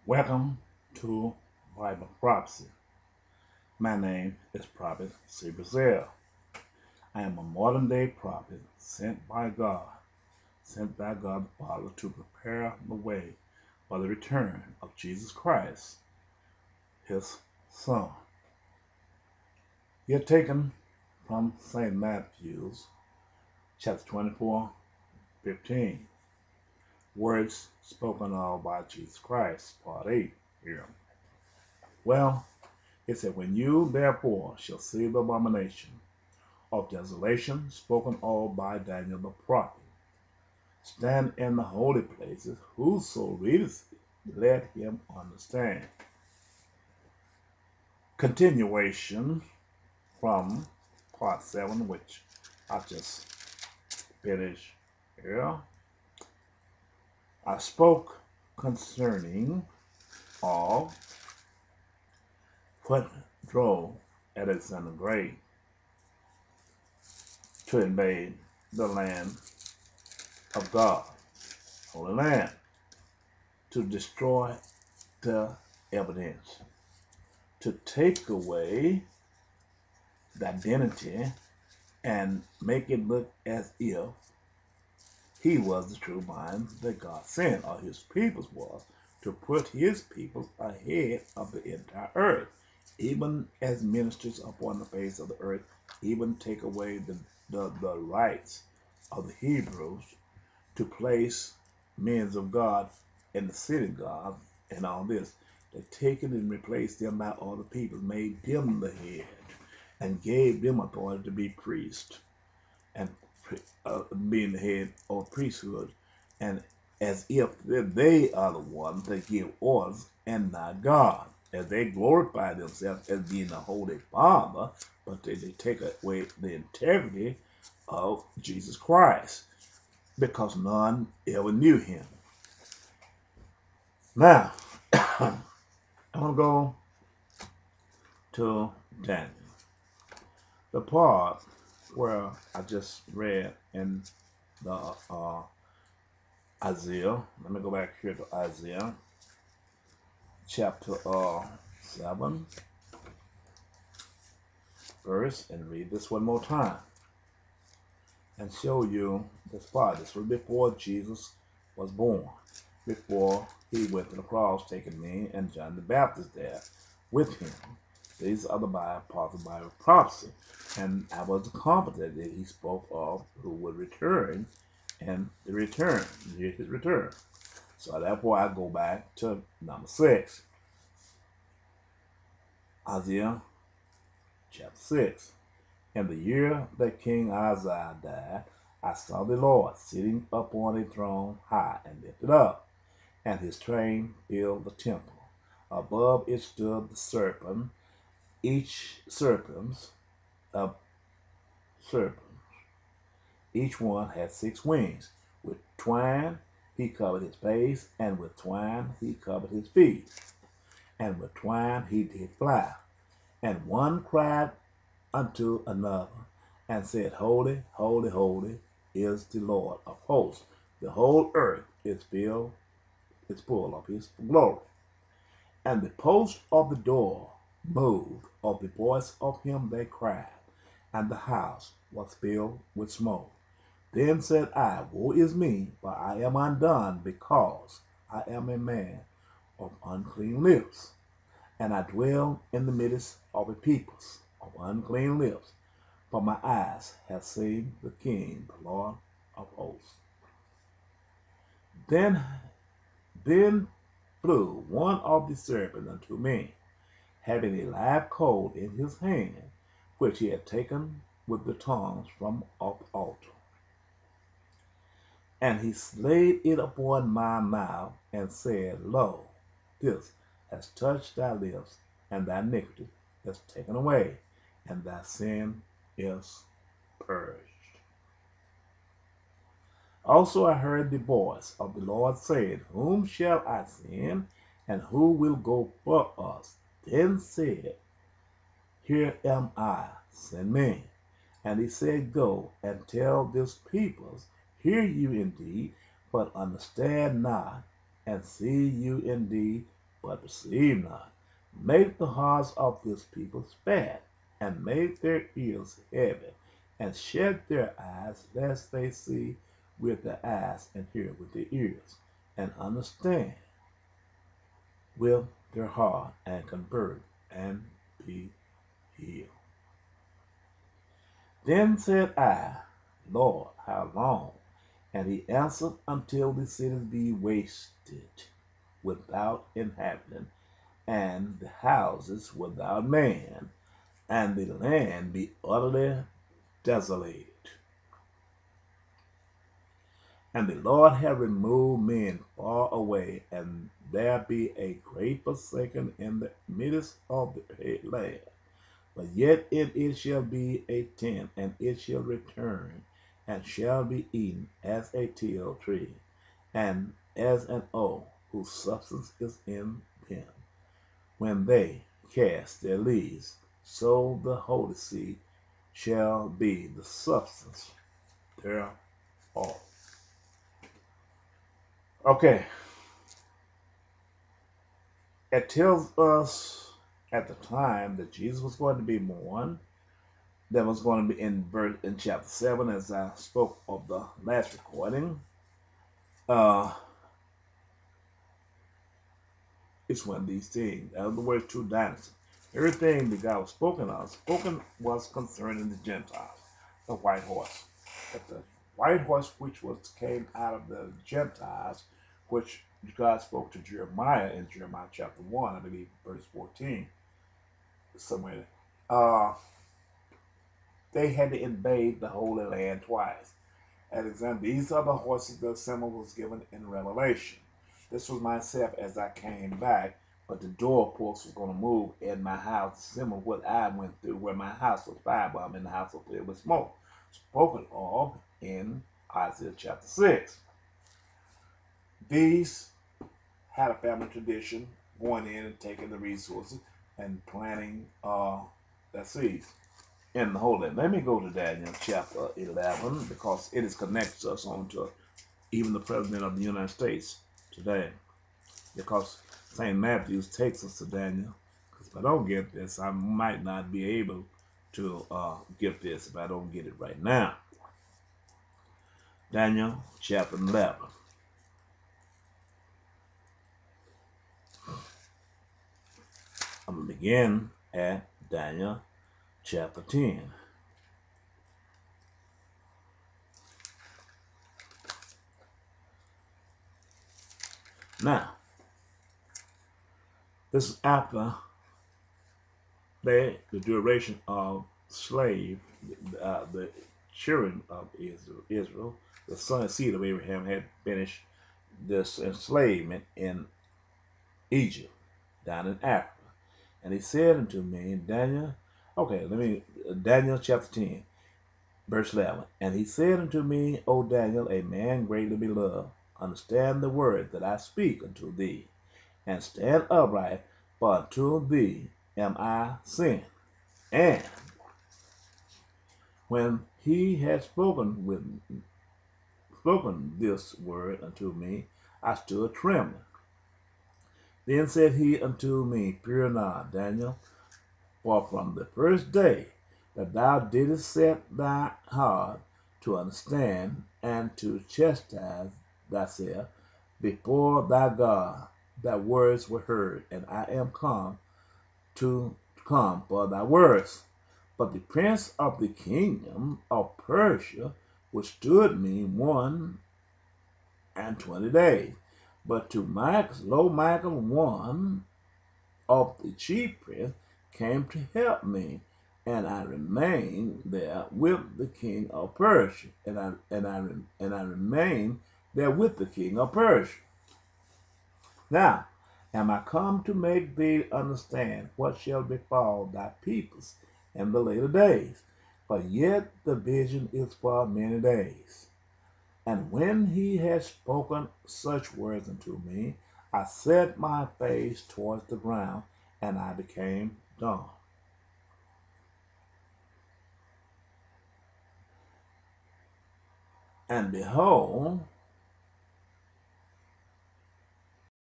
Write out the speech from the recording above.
Welcome to Bible Prophecy. My name is Prophet C. Brazil. I am a modern day prophet sent by God the Father to prepare the way for the return of Jesus Christ, his Son. You're taken from St. Matthew's chapter 24:15. Words spoken of by Jesus Christ, part 8 here. Well, it said, when you therefore shall see the abomination of desolation spoken of by Daniel the prophet, stand in the holy places, whoso readeth it, let him understand. Continuation from part 7, which I just finished here. I spoke concerning all what drove Alexander the Great to invade the land of God, Holy Land, to destroy the evidence, to take away the identity and make it look as if he was the true mind that God sent, or his peoples was, to put his peoples ahead of the entire earth, even as ministers upon the face of the earth, even take away the rights of the Hebrews to place men of God in the synagogue and all this. They take it and replaced them by other people, made them the head, and gave them authority to be priests and being the head of priesthood, and as if they are the ones that give orders and not God, as they glorify themselves as being the Holy Father, but they take away the integrity of Jesus Christ, because none ever knew him. Now, I'm going to go to Daniel. The part where I just read in the Isaiah, let me go back here to Isaiah chapter 7 verse, and read this one more time and show you this part. This was before Jesus was born, before he went to the cross, taking me and John the Baptist there with him. These are the parts of Bible prophecy, and I was confident that he spoke of who would return and the return, his return. So therefore I go back to number 6, Isaiah chapter 6. In the year that King Uzziah died, I saw the Lord sitting upon a throne high and lifted up, and his train filled the temple. Above it stood the serpent, each one had 6 wings. With twine he covered his face, and with twine he covered his feet, and with twine he did fly. And one cried unto another, and said, Holy, holy, holy is the Lord of hosts. The whole earth is full of his glory. And the post of the door moved of the voice of him that cried, and the house was filled with smoke. Then said I, Woe is me, for I am undone, because I am a man of unclean lips, and I dwell in the midst of a peoples of unclean lips, for my eyes have seen the King, the Lord of hosts. Then flew one of the serpents unto me, having a live coal in his hand, which he had taken with the tongs from off the altar. And he laid it upon my mouth, and said, Lo, this has touched thy lips, and thy iniquity is taken away, and thy sin is purged. Also I heard the voice of the Lord saying, Whom shall I send, and who will go for us? Then said, Here am I, send me. And he said, Go and tell this people, Hear you indeed, but understand not, and see you indeed, but perceive not. Make the hearts of this people fat, and make their ears heavy, and shut their eyes, lest they see with their eyes, and hear with their ears, and understand with their heart, and convert, and be healed. Then said I, Lord, how long? And he answered, until the cities be wasted without inhabitant, and the houses without man, and the land be utterly desolated. And the Lord have removed men far away, and there be a great forsaken in the midst of the land. But yet it shall be a tent, and it shall return, and shall be eaten as a teil tree, and as an oak whose substance is in them. When they cast their leaves, so the holy seed shall be the substance thereof. Okay, it tells us at the time that Jesus was going to be born. That was going to be in chapter 7, as I spoke of the last recording. It's one of these things. In other words, two dynasties. Everything that God was spoken was concerning the Gentiles, the white horse. But the white horse which came out of the Gentiles, which God spoke to Jeremiah in Jeremiah chapter 1, I believe, verse 14, somewhere. They had to invade the Holy Land twice. Alexander, these are the horses the symbol was given in Revelation. This was myself as I came back, but the doorpost was going to move in my house, the symbol of what I went through, where my house was firebomb and the house was filled with smoke. Spoken of in Isaiah chapter 6. These had a family tradition, going in and taking the resources and planting their seeds in the Holy Land. Let me go to Daniel chapter 11, because it is connects us on to even the President of the United States today. Because St. Matthew's takes us to Daniel. Because if I don't get this, I might not be able to get this if I don't get it right now. Daniel chapter 11. I'm going to begin at Daniel chapter 10. Now, this is after the duration of slave, the children of Israel, the son and seed of Abraham, had finished this enslavement in Egypt, down in Africa. And he said unto me, Daniel chapter 10, verse 11. And he said unto me, O Daniel, a man greatly beloved, understand the word that I speak unto thee, and stand upright, for unto thee am I sent. And when he had spoken this word unto me, I stood trembling. Then said he unto me, Fear not, Daniel, for from the first day that thou didst set thy heart to understand and to chastise thyself before thy God, thy words were heard, and I am come for thy words. But the prince of the kingdom of Persia withstood me 21 days. But to Michael, one of the chief priests, came to help me, and I remained there with the king of Persia, and I remained there with the king of Persia. Now am I come to make thee understand what shall befall thy peoples in the later days, for yet the vision is for many days. And when he had spoken such words unto me, I set my face towards the ground, and I became dumb. And behold,